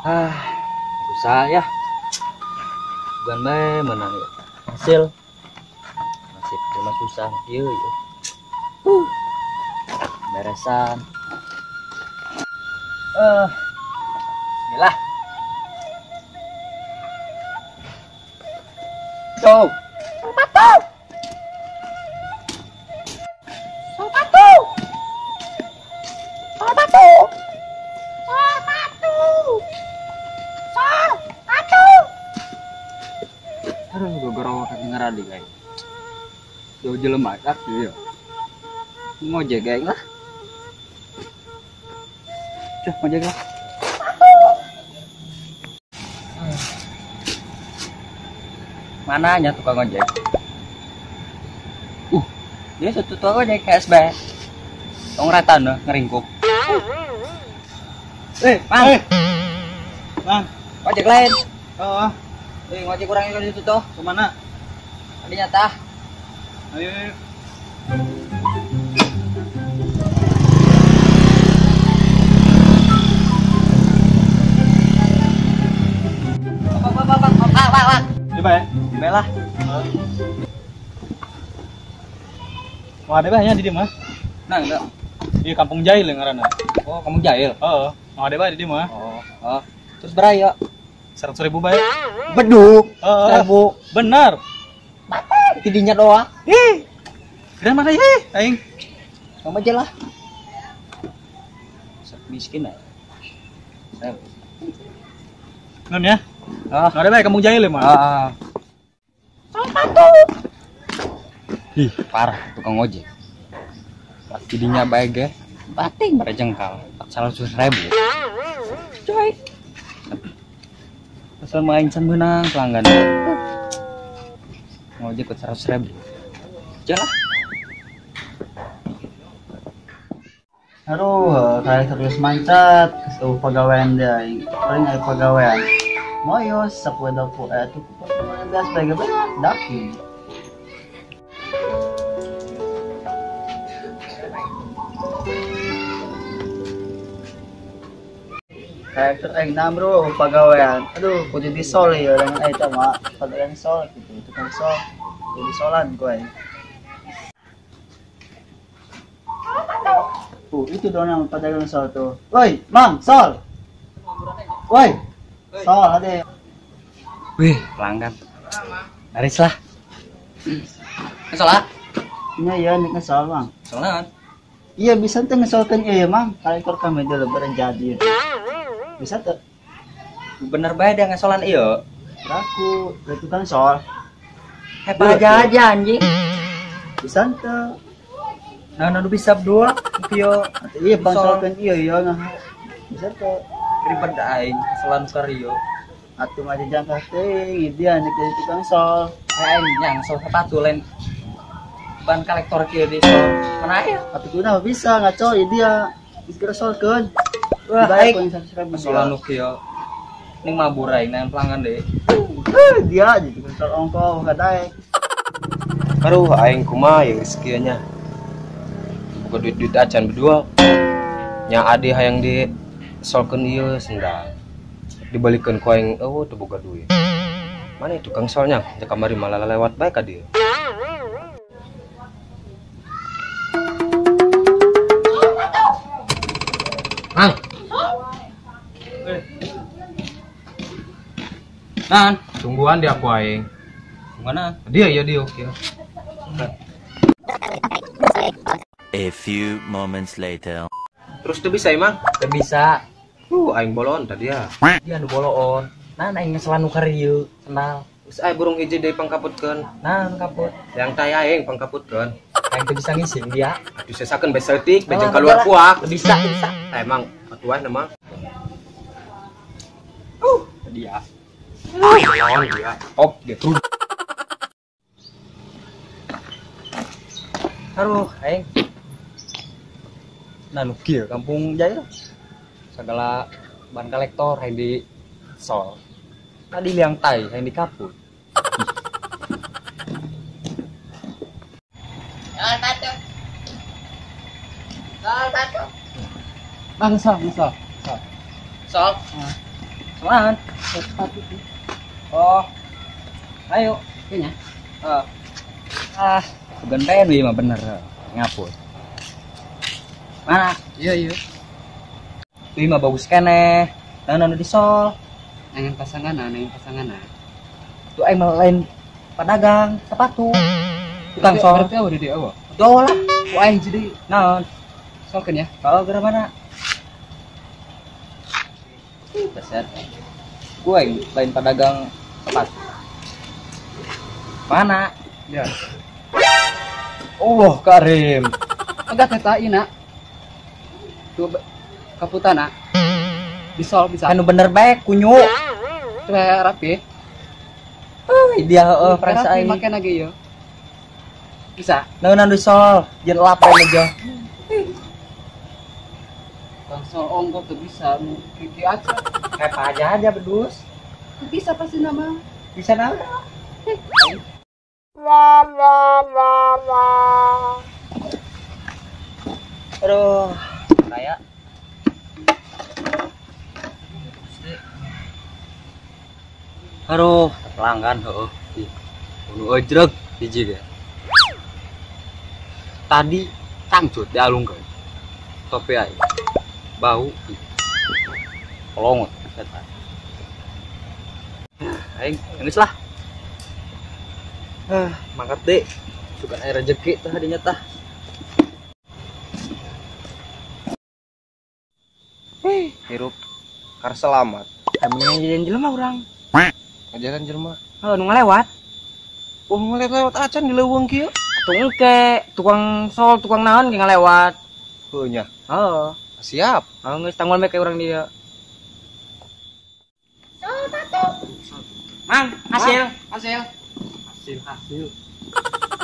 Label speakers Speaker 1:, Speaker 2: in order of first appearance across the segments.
Speaker 1: Ah, susah ya. Bukan main menang ya. Hasil nasib cuma susah. Iya, iya. Beresan. Bismillah. Go. Aduh, gue gerawa kaki ngeradi guys. Jauh jelem masak ya. Ngojek guys lah. Cuk, ngojek lah. Mananya tukang ojek? Dia satu tukang ojek KSB. Tong rata no, ngeringkup. Mang.
Speaker 2: Bang,
Speaker 1: Ojek lain.
Speaker 2: oh,
Speaker 1: Ngojek kurang ikut itu tuh.
Speaker 2: kemana?
Speaker 1: Tadi nyata.
Speaker 2: Ayo, ayo.
Speaker 1: Pak.
Speaker 2: Di ba ya?
Speaker 1: Belah.
Speaker 2: Wah, ada banyak di dia mah.
Speaker 1: Nah, enggak.
Speaker 2: Di Kampung Jahil yang ngaranna.
Speaker 1: Oh, kamu jahil.
Speaker 2: Oh, ada banyak di dia mah.
Speaker 1: Oh. Terus beraya.
Speaker 2: 100.000 bae.
Speaker 1: Beduk.
Speaker 2: Oh,
Speaker 1: 1000.
Speaker 2: benar.
Speaker 1: Tidinya doang.
Speaker 2: Dan mana ya? Aing.
Speaker 1: Kamu aja lah. Miskin aja.
Speaker 2: Nun ya.
Speaker 1: Ah.
Speaker 2: Ada bae Kampung Jahil ya mah.
Speaker 1: Ih, parah tukang ojek. Pas tidinya baik ya. Bating berjengkal. 100.000. Coy. Asal main can menang pelanggan. Ngojek ke 100.000. Jalan.
Speaker 3: Aduh, kayak terus mancat ke pegawaian dia. Paling ada pegawaian. Moyos, sapu dapu, tuh pegawaian dia sebagai banyak daki. Kayak tereng bro, pegawaian. Aduh, kudu disol ya dengan itu mah. Pegawaian sol gitu, tukang sol. Kudu solan gue. Itu dong yang pedagang sol tuh. Woi, Mang, sol. Woi, sol ada.
Speaker 1: Wih, pelanggan. Aris lah. Salah.
Speaker 3: Ini ya, ini sol, Mang.
Speaker 1: Soalnya
Speaker 3: Iya, bisa tuh ngesolkan iya, Mang. Kali kami dulu berenjadi. Bisa tuh.
Speaker 1: bener bae dia ngasolan iyo.
Speaker 3: Raku, itu kan sol.
Speaker 1: Hebat aja anjing.
Speaker 3: Bisa tuh.
Speaker 1: Nah, nu bisa berdua. Pio
Speaker 3: Iya, bang solkan iya, nah. Bisa tuh.
Speaker 1: ribet aing ngasolan kario.
Speaker 3: Atuh aja jangka teh, dia nih kayak tukang sol.
Speaker 1: Aing yang sol sepatu lain ban kolektor kieu di sol. Mana aya?
Speaker 3: Atuh kuna bisa ngaco ya dia. Segera solkan.
Speaker 1: Wah, aing
Speaker 3: Solan
Speaker 1: ngasolan nu kieu. Ning mabur aing nang pelanggan deui.
Speaker 3: dia jadi tukang sol ongko kadai.
Speaker 4: Aduh, aing kumaha ya rezekinya. Buka duit-duit acan berdua. Nya ade hayang di solkeun ieu sendal. Dibalikeun ku aing, teu boga duit. Mana tukang solnya? Nya kamari malah lewat bae ka dieu.
Speaker 1: Mang. Nan,
Speaker 2: Tungguan di aku aing.
Speaker 1: mana?
Speaker 2: Dia ya dia oke.
Speaker 5: A few moments later.
Speaker 4: Terus tuh bisa emang?
Speaker 1: Teu bisa.
Speaker 4: Aing bolon tadi ya.
Speaker 1: Dia nu boloon. Nah, aing ngasolan nu kario sendal.
Speaker 4: Terus aing burung hiji deui pangkaputkeun.
Speaker 1: Nah, kaput.
Speaker 4: Yang taya aing pangkaputkeun.
Speaker 1: Aing teu bisa ngisin dia.
Speaker 4: Atuh sesakeun bae seutik, bejeng
Speaker 1: Alah,
Speaker 4: keluar
Speaker 1: alah.
Speaker 4: puak.
Speaker 1: Teu bisa.
Speaker 4: Emang atuh nama.
Speaker 1: Dia.
Speaker 4: Bolon dia.
Speaker 1: Op, dia tuh. Aduh, aing. Nah, nu kieu Kampung Jaya. Segala ban kolektor yang di sol. Tadi liang tai yang di kaput.
Speaker 3: Bang, sol.
Speaker 1: Sol. Selamat. Oh. Ayo.
Speaker 3: Kayaknya.
Speaker 1: Bukan pengen mah bener. Ngapur. Mana?
Speaker 3: Iya.
Speaker 1: Wih mah bagus kene. Nah, di sol.
Speaker 3: Nangin pasangan.
Speaker 1: Tuh aing mah lain pedagang sepatu. Tukang sol.
Speaker 3: Berarti awal di awal.
Speaker 1: Jauh lah.
Speaker 3: Ku aing jadi
Speaker 1: Naon?
Speaker 3: solkeun ya.
Speaker 1: Kalau gara mana? Besar. Gue lain pedagang sepatu. Mana?
Speaker 3: Ya.
Speaker 1: Allah Karim.
Speaker 3: Enggak teta ina. Tuh kaputana. Disol bisa.
Speaker 1: Anu bener baik kunyu.
Speaker 3: Kayak rapi.
Speaker 1: Dia perasa
Speaker 3: Rapi
Speaker 1: aing.
Speaker 3: make lagi yo. Bisa.
Speaker 1: Naon sol, jen lapen aja.
Speaker 3: Langsung ongkok tuh bisa. Kiki aja.
Speaker 1: Kayak aja bedus.
Speaker 3: Bisa pasti nama.
Speaker 1: Bisa naon? Aduh, kayak aduh, pelanggan heuh. Unu ojreg hiji ge. Tadi cangcut di alung kan. Topi aja. Bau. Kolongot setan. Aing geus lah. Mangkat deh. Suka air rezeki tah hadinya tah.
Speaker 4: Hirup kar selamat.
Speaker 1: Mendingan jadian jelema urang.
Speaker 4: Ngajaran jelema.
Speaker 1: Nu ngalewat.
Speaker 4: Oh lewat acan di leuweung kieu.
Speaker 1: Atuh engke, tukang sol, tukang naon ge ngalewat.
Speaker 4: Heuh nya.
Speaker 1: Heeh.
Speaker 4: Siap.
Speaker 1: Geus tanggal make urang dia. Mang, hasil.
Speaker 3: Hasil.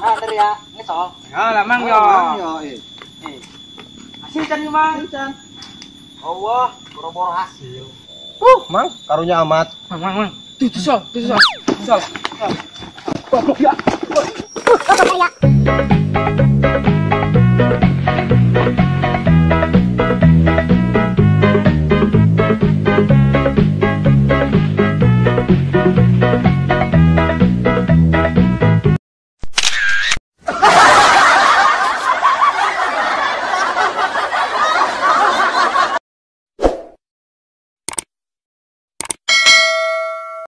Speaker 1: Dari ya, ngesol.
Speaker 2: Ya lah mang yo.
Speaker 1: Hasil can Mang. Allah, boro-boro hasil.
Speaker 4: Mang, karunya amat.
Speaker 1: Mang.
Speaker 3: Tuh sol.
Speaker 1: Sol.
Speaker 3: Ya.